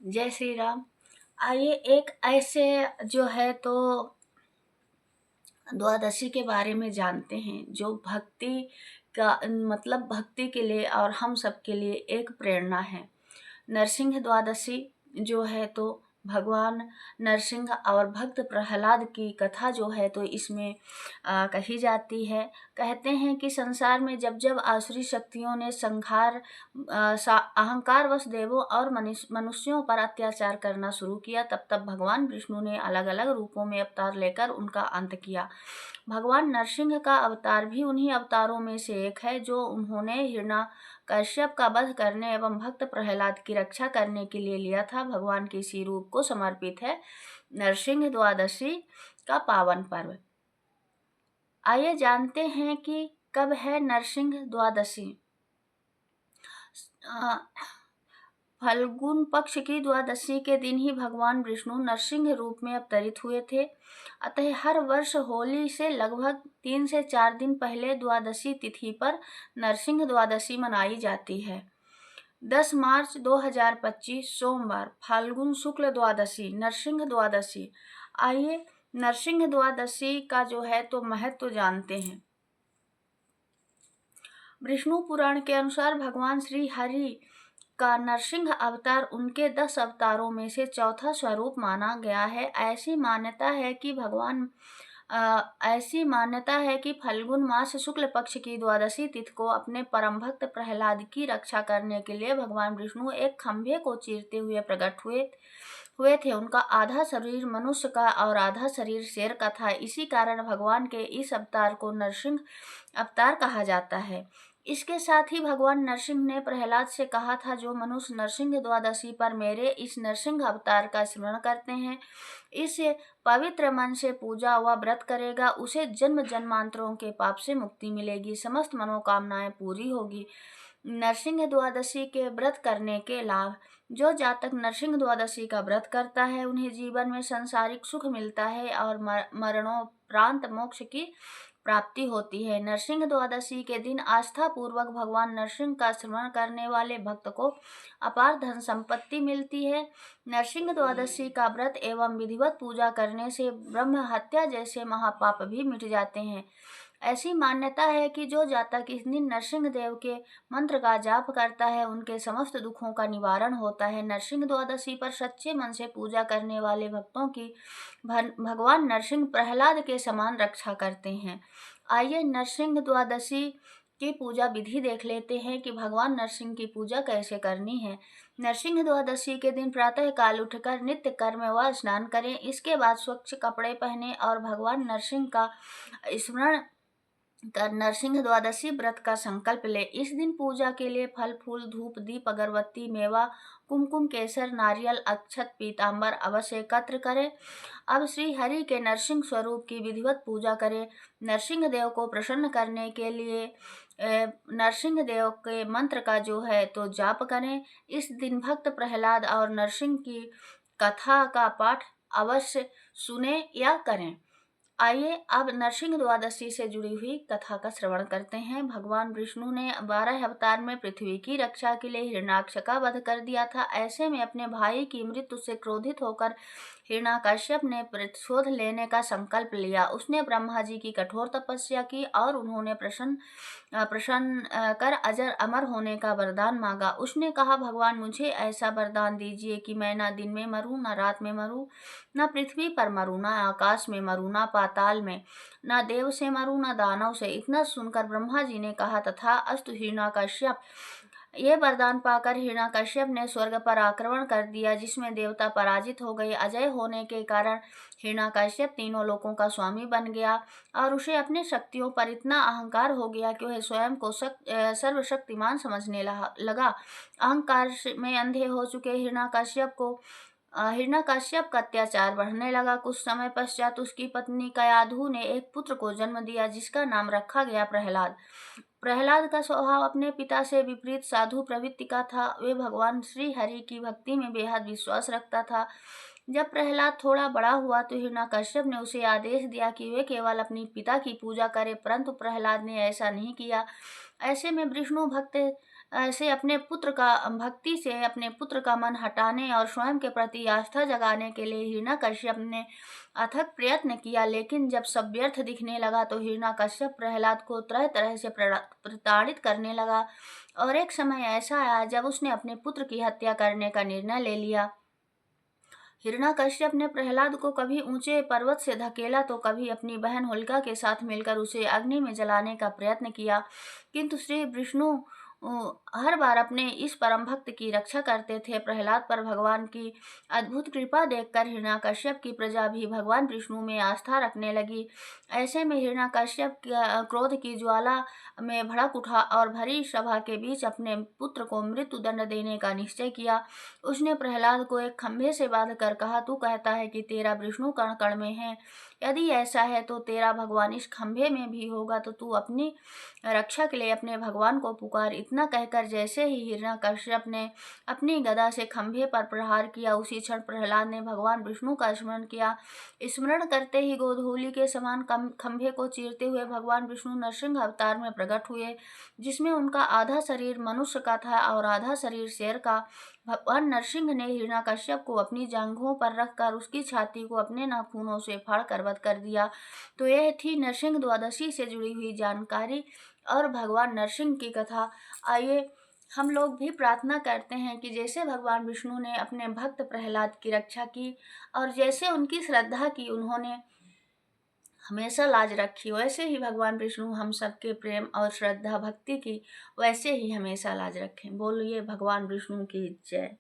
जय श्री राम। आइए एक ऐसे जो है तो द्वादशी के बारे में जानते हैं जो भक्ति का मतलब भक्ति के लिए और हम सब के लिए एक प्रेरणा है। नरसिंह द्वादशी जो है तो भगवान नरसिंह और भक्त प्रहलाद की कथा जो है तो इसमें कही जाती है। कहते हैं कि संसार में जब जब आसुरी शक्तियों ने अहंकारवश देवों और मनुष्यों पर अत्याचार करना शुरू किया, तब तब भगवान विष्णु ने अलग अलग रूपों में अवतार लेकर उनका अंत किया। भगवान नरसिंह का अवतार भी उन्हीं अवतारों में से एक है जो उन्होंने हिरण्यकश्यप का वध करने एवं भक्त प्रहलाद की रक्षा करने के लिए लिया था। भगवान के इसी रूप को समर्पित है नरसिंह द्वादशी का पावन पर्व। आइए जानते हैं कि कब है नरसिंह द्वादशी। फल्गुन पक्ष की द्वादशी के दिन ही भगवान विष्णु नरसिंह रूप में अवतरित हुए थे। अतः हर वर्ष होली से लगभग 3 से 4 दिन पहले द्वादशी तिथि पर नरसिंह द्वादशी मनाई जाती है। 10 मार्च 2025 सोमवार फाल्गुन शुक्ल द्वादशी नरसिंह द्वादशी। आइए नरसिंह द्वादशी का जो है तो महत्व जानते हैं। विष्णु पुराण के अनुसार भगवान श्री हरि का नरसिंह अवतार उनके 10 अवतारों में से चौथा स्वरूप माना गया है। ऐसी मान्यता है कि फल्गुन मास शुक्ल पक्ष की द्वादशी तिथि को अपने परम भक्त प्रहलाद की रक्षा करने के लिए भगवान विष्णु एक खंभे को चीरते हुए प्रकट हुए थे। उनका आधा शरीर मनुष्य का और आधा शरीर शेर का था। इसी कारण भगवान के इस अवतार को नरसिंह अवतार कहा जाता है। इसके साथ ही भगवान नरसिंह ने प्रहलाद से कहा था, जो मनुष्य नरसिंह द्वादशी पर मेरे इस नरसिंह अवतार का स्मरण करते हैं, इस पवित्र मन से पूजा व व्रत करेगा, उसे जन्म जन्मांतरों के पाप से मुक्ति मिलेगी, समस्त मनोकामनाएं पूरी होगी। नरसिंह द्वादशी के व्रत करने के लाभ। जो जातक नरसिंह द्वादशी का व्रत करता है उन्हें जीवन में सांसारिक सुख मिलता है और मरणोपरांत मोक्ष की प्राप्ति होती है। नरसिंह द्वादशी के दिन आस्था पूर्वक भगवान नरसिंह का स्मरण करने वाले भक्त को अपार धन संपत्ति मिलती है। नरसिंह द्वादशी का व्रत एवं विधिवत पूजा करने से ब्रह्म हत्या जैसे महापाप भी मिट जाते हैं। ऐसी मान्यता है कि जो जातक इस दिन नरसिंह देव के मंत्र का जाप करता है उनके समस्त दुखों का निवारण होता है। नरसिंह द्वादशी पर सच्चे मन से पूजा करने वाले भक्तों की भगवान नरसिंह प्रहलाद के समान रक्षा करते हैं। आइए नरसिंह द्वादशी की पूजा विधि देख लेते हैं कि भगवान नरसिंह की पूजा कैसे करनी है। नरसिंह द्वादशी के दिन प्रातः काल उठकर नित्य कर्म व स्नान करें। इसके बाद स्वच्छ कपड़े पहने और भगवान नरसिंह का स्मरण कर नरसिंह द्वादशी व्रत का संकल्प ले। इस दिन पूजा के लिए फल फूल धूप दीप अगरबत्ती मेवा कुमकुम केसर नारियल अक्षत पीताम्बर अवश्य एकत्र करें। अब श्री हरि के नरसिंह स्वरूप की विधिवत पूजा करें। नरसिंह देव को प्रसन्न करने के लिए नरसिंह देव के मंत्र का जो है तो जाप करें। इस दिन भक्त प्रहलाद और नरसिंह की कथा का पाठ अवश्य सुने या करें। आइए अब नरसिंह द्वादशी से जुड़ी हुई कथा का श्रवण करते हैं। भगवान विष्णु ने 12 अवतार में पृथ्वी की रक्षा के लिए हिरण्याक्ष का वध कर दिया था। ऐसे में अपने भाई की मृत्यु से क्रोधित होकर हिरण्याकश्यप ने प्रतिशोध लेने का संकल्प लिया। उसने ब्रह्मा जी की कठोर तपस्या की और उन्होंने प्रसन्न कर अजर अमर होने का वरदान मांगा। उसने कहा, भगवान मुझे ऐसा वरदान दीजिए कि मैं न दिन में मरूं न रात में मरूं, न पृथ्वी पर मरूं न आकाश में मरूं न पाताल में, न देव से मरूं न दानव से। इतना सुनकर ब्रह्मा जी ने कहा, तथा अस्तु हिरण्याकश्यप। ये वरदान पाकर हिरण्याकश्यप ने स्वर्ग पर आक्रमण कर दिया, जिसमें देवता पराजित हो गए। अजय होने के कारण हिरण्याकश्यप तीनों लोकों का स्वामी बन गया और उसे अपनी शक्तियों पर इतना अहंकार हो गया कि वह स्वयं को सर्वशक्तिमान समझने लगा। अहंकार में अंधे हो चुके हिरण्याकश्यप का अत्याचार बढ़ने लगा। कुछ समय पश्चात उसकी पत्नी कयाधु ने एक पुत्र को जन्म दिया, जिसका नाम रखा गया प्रहलाद। प्रहलाद का स्वभाव अपने पिता से विपरीत साधु प्रवृत्ति का था। वे भगवान श्री हरि की भक्ति में बेहद विश्वास रखता था। जब प्रहलाद थोड़ा बड़ा हुआ तो हिरण्याकश्यप ने उसे आदेश दिया कि वे केवल अपने पिता की पूजा करे, परंतु प्रहलाद ने ऐसा नहीं किया। ऐसे में विष्णु भक्त ऐसे अपने पुत्र का भक्ति से अपने पुत्र का मन हटाने और स्वयं के प्रति आस्था जगाने के लिए हिरण्यकश्यप ने अथक प्रयत्न किया, लेकिन जब सब व्यर्थ दिखने लगा तो हिरण्यकश्यप प्रहलाद को तरह तरह से प्रताड़ित करने लगा। और एक समय ऐसा आया जब उसने अपने पुत्र की हत्या करने का निर्णय ले लिया। हिरण्यकश्यप ने प्रहलाद को कभी ऊंचे पर्वत से धकेला तो कभी अपनी बहन होलिका के साथ मिलकर उसे अग्नि में जलाने का प्रयत्न किया, किंतु श्री विष्णु हर बार अपने इस परम भक्त की रक्षा करते थे। प्रहलाद पर भगवान की अद्भुत कृपा देखकर हिरण्यकश्यप की प्रजा भी भगवान विष्णु में आस्था रखने लगी। ऐसे में हिरण्यकश्यप क्रोध की ज्वाला में भड़क उठा और भरी सभा के बीच अपने पुत्र को मृत्यु दंड देने का निश्चय किया। उसने प्रहलाद को एक खंभे से बांधकर कहा, तू कहता है कि तेरा विष्णु कण कण में है, यदि ऐसा है तो तेरा भगवान इस खंभे में भी होगा, तो तू अपनी रक्षा के लिए अपने भगवान को पुकार। इतना कहकर जैसे ही हिरण्यकश्यप ने अपनी गदा से खंभे पर प्रहार किया, उसी क्षण प्रहलाद ने भगवान विष्णु का स्मरण किया। स्मरण करते ही गोधूलि के समान खंभे को चीरते हुए भगवान विष्णु नरसिंह अवतार में प्रकट हुए, जिसमें उनका आधा शरीर मनुष्य का था और आधा शरीर शेर का। भगवान नरसिंह ने हिरण्यकश्यप को अपनी जांघों पर रखकर उसकी छाती को अपने नाखूनों से फाड़ कर वध कर दिया। तो यह थी नरसिंह द्वादशी से जुड़ी हुई जानकारी और भगवान नरसिंह की कथा। आइए हम लोग भी प्रार्थना करते हैं कि जैसे भगवान विष्णु ने अपने भक्त प्रहलाद की रक्षा की और जैसे उनकी श्रद्धा की उन्होंने हमेशा लाज रखी, वैसे ही भगवान विष्णु हम सबके प्रेम और श्रद्धा भक्ति की वैसे ही हमेशा लाज रखें। बोलिए भगवान विष्णु की जय।